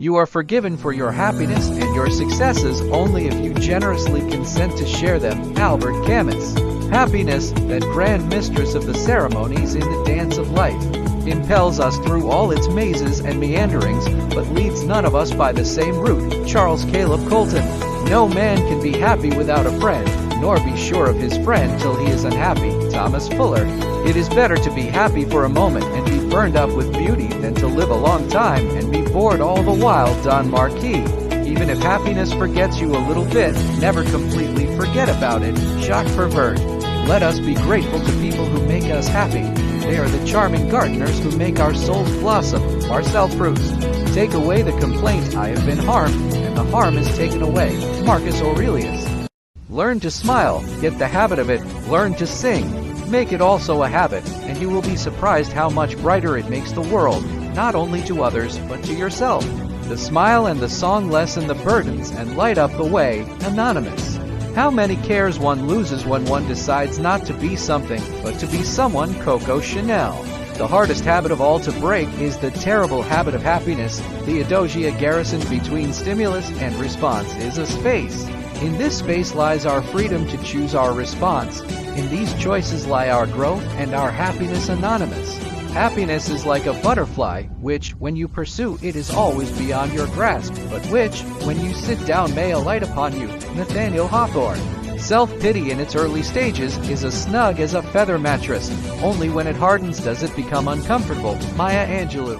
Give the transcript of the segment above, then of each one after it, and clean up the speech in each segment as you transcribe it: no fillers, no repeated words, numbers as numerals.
You are forgiven for your happiness and your successes only if you generously consent to share them. Albert Camus. Happiness, that grand mistress of the ceremonies in the dance of life, impels us through all its mazes and meanderings, but leads none of us by the same route. Charles Caleb Colton. No man can be happy without a friend, nor be sure of his friend till he is unhappy. Thomas Fuller. It is better to be happy for a moment and be burned up with beauty than to live a long time and be bored all the while. Don Marquis. Even if happiness forgets you a little bit, never completely forget about it. Jacques Prévert. Let us be grateful to people who make us happy. They are the charming gardeners who make our souls blossom. Marcel Proust. Take away the complaint, I have been harmed, and the harm is taken away. Marcus Aurelius. Learn to smile, get the habit of it. Learn to sing, make it also a habit, and you will be surprised how much brighter it makes the world, not only to others, but to yourself. The smile and the song lessen the burdens and light up the way. Anonymous. How many cares one loses when one decides not to be something, but to be someone. Coco Chanel. The hardest habit of all to break is the terrible habit of happiness. Theodosia Garrison. Between stimulus and response is a space. In this space lies our freedom to choose our response. In these choices lie our growth and our happiness. Anonymous. Happiness is like a butterfly, which, when you pursue it, is always beyond your grasp, but which, when you sit down, may alight upon you. Nathaniel Hawthorne. Self-pity in its early stages is as snug as a feather mattress. Only when it hardens does it become uncomfortable. Maya Angelou.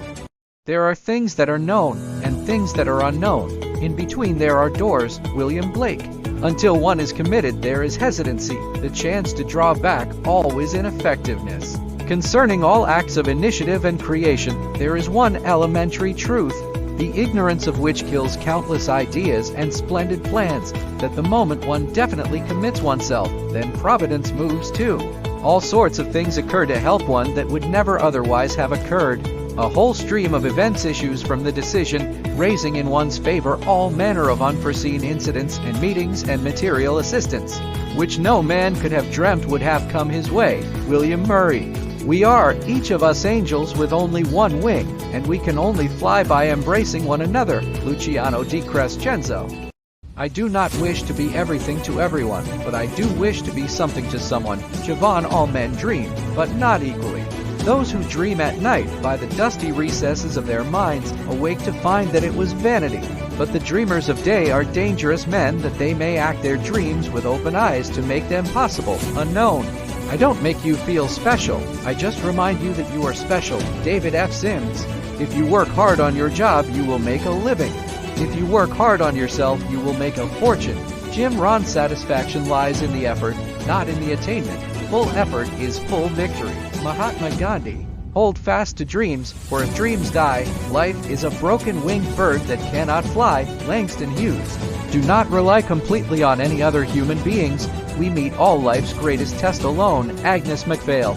There are things that are known, and things that are unknown. In between there are doors. William Blake. Until one is committed, there is hesitancy, the chance to draw back, always ineffectiveness. Concerning all acts of initiative and creation, there is one elementary truth, the ignorance of which kills countless ideas and splendid plans, that the moment one definitely commits oneself, then providence moves too. All sorts of things occur to help one that would never otherwise have occurred. A whole stream of events issues from the decision, raising in one's favor all manner of unforeseen incidents and meetings and material assistance, which no man could have dreamt would have come his way. William Murray. We are, each of us, angels with only one wing, and we can only fly by embracing one another. Luciano di Crescenzo. I do not wish to be everything to everyone, but I do wish to be something to someone. Javon. All men dream, but not equally. Those who dream at night, by the dusty recesses of their minds, awake to find that it was vanity. But the dreamers of day are dangerous men, that they may act their dreams with open eyes to make them possible. Unknown. I don't make you feel special, I just remind you that you are special. David F. Sims. If you work hard on your job, you will make a living. If you work hard on yourself, you will make a fortune. Jim Rohn. Satisfaction lies in the effort, not in the attainment. Full effort is full victory. Mahatma Gandhi. Hold fast to dreams, for if dreams die, life is a broken-winged bird that cannot fly. Langston Hughes. Do not rely completely on any other human beings. We meet all life's greatest test alone. Agnes MacPhail.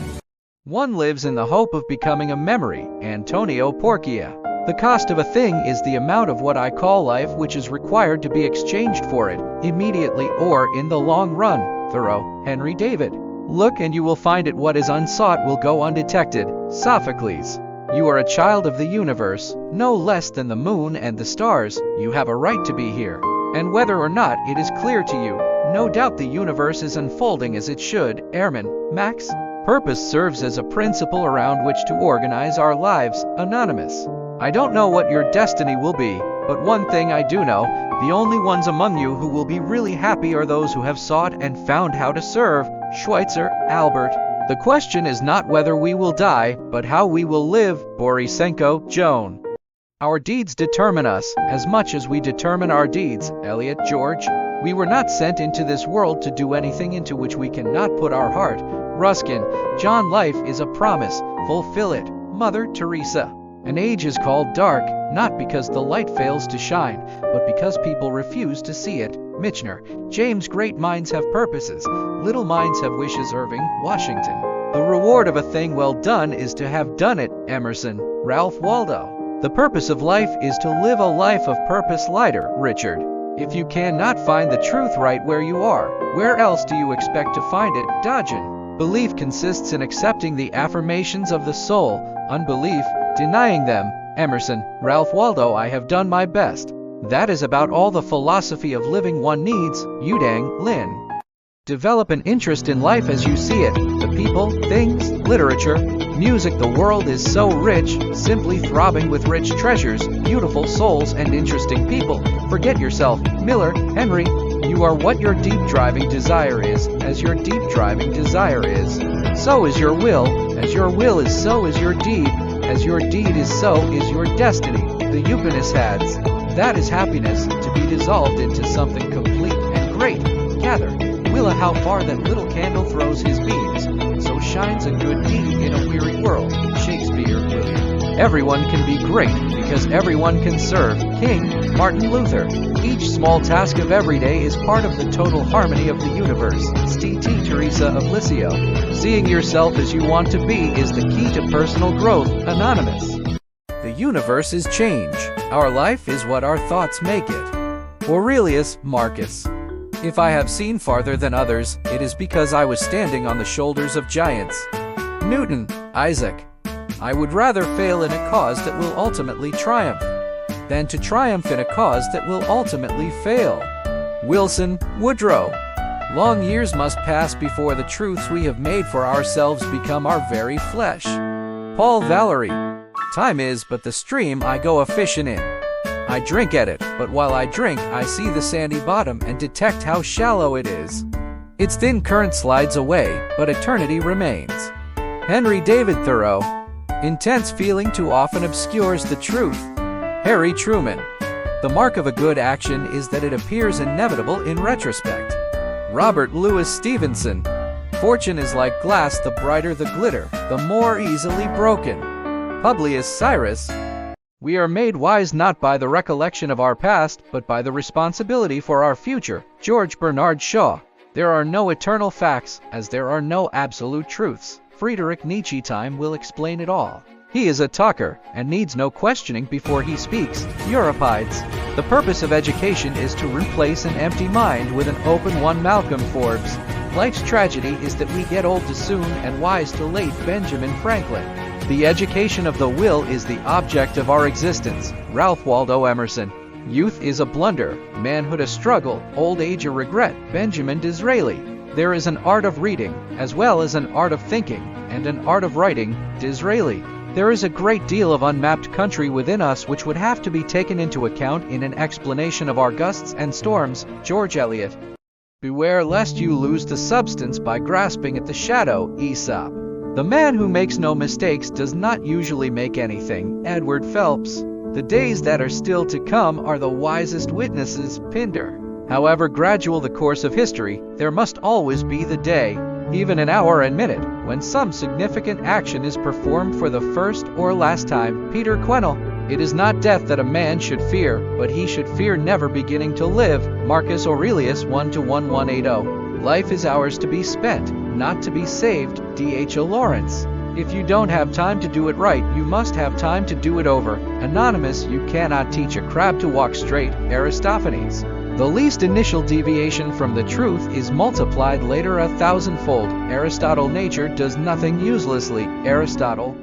One lives in the hope of becoming a memory. Antonio Porcia. The cost of a thing is the amount of what I call life which is required to be exchanged for it, immediately or in the long run. Thoreau. Henry David. Look and you will find it. What is unsought will go undetected. Sophocles. You are a child of the universe, no less than the moon and the stars. You have a right to be here. And whether or not it is clear to you, no doubt the universe is unfolding as it should. Ehrman. Max. Purpose serves as a principle around which to organize our lives. Anonymous. I don't know what your destiny will be, but one thing I do know, the only ones among you who will be really happy are those who have sought and found how to serve. Schweitzer. Albert. The question is not whether we will die, but how we will live. Borisenko. Joan. Our deeds determine us, as much as we determine our deeds. Eliot George. We were not sent into this world to do anything into which we cannot put our heart. Ruskin. John. Life is a promise, fulfill it. Mother Teresa. An age is called dark, not because the light fails to shine, but because people refuse to see it. Michener. James. Great minds have purposes, little minds have wishes. Irving. Washington. The reward of a thing well done is to have done it. Emerson. Ralph Waldo. The purpose of life is to live a life of purpose. Leiter. Richard. If you cannot find the truth right where you are, where else do you expect to find it? Dodgen. Belief consists in accepting the affirmations of the soul, unbelief, denying them. Emerson, Ralph Waldo. I have done my best. That is about all the philosophy of living one needs. Yudang Lin. Develop an interest in life as you see it, the people, things, literature, music. The world is so rich, simply throbbing with rich treasures, beautiful souls and interesting people. Forget yourself, Miller, Henry. You are what your deep driving desire is. As your deep driving desire is, so is your will. As your will is, so is your deed. As your deed is, so is your destiny. The Upanishads. That is happiness, to be dissolved into something complete and great. Gather. Willa, how far that little candle throws his beams, so shines a good deed in a weary world. Shakespeare, William. Everyone can be great, because everyone can serve. King Martin Luther. Each small task of every day is part of the total harmony of the universe. St. Teresa of Lisieux. Seeing yourself as you want to be is the key to personal growth. Anonymous. The universe is change. Our life is what our thoughts make it. Aurelius Marcus. If I have seen farther than others, it is because I was standing on the shoulders of giants. Newton, Isaac. I would rather fail in a cause that will ultimately triumph, than to triumph in a cause that will ultimately fail. Wilson Woodrow. Long years must pass before the truths we have made for ourselves become our very flesh. Paul Valery. Time is but the stream I go a-fishing in. I drink at it, but while I drink, I see the sandy bottom and detect how shallow it is. Its thin current slides away, but eternity remains. Henry David Thoreau. Intense feeling too often obscures the truth. Harry Truman. The mark of a good action is that it appears inevitable in retrospect. Robert Louis Stevenson. Fortune is like glass, the brighter the glitter, the more easily broken. Publius Cyrus. We are made wise not by the recollection of our past, but by the responsibility for our future. George Bernard Shaw. There are no eternal facts, as there are no absolute truths. Friedrich Nietzsche. Time will explain it all. He is a talker, and needs no questioning before he speaks. Euripides. The purpose of education is to replace an empty mind with an open one. Malcolm Forbes. Life's tragedy is that we get old too soon and wise too late. Benjamin Franklin. The education of the will is the object of our existence. Ralph Waldo Emerson. Youth is a blunder, manhood a struggle, old age a regret. Benjamin Disraeli. There is an art of reading, as well as an art of thinking, and an art of writing. Disraeli. There is a great deal of unmapped country within us which would have to be taken into account in an explanation of our gusts and storms. George Eliot. Beware lest you lose the substance by grasping at the shadow. Aesop. The man who makes no mistakes does not usually make anything. Edward Phelps. The days that are still to come are the wisest witnesses. Pindar. However gradual the course of history, there must always be the day, even an hour and minute, when some significant action is performed for the first or last time. Peter Quennell. It is not death that a man should fear, but he should fear never beginning to live. Marcus Aurelius 1-1180. Life is ours to be spent, not to be saved. D.H. Lawrence. If you don't have time to do it right, you must have time to do it over. Anonymous. You cannot teach a crab to walk straight. Aristophanes. The least initial deviation from the truth is multiplied later 1,000-fold. Aristotle. Nature does nothing uselessly. Aristotle.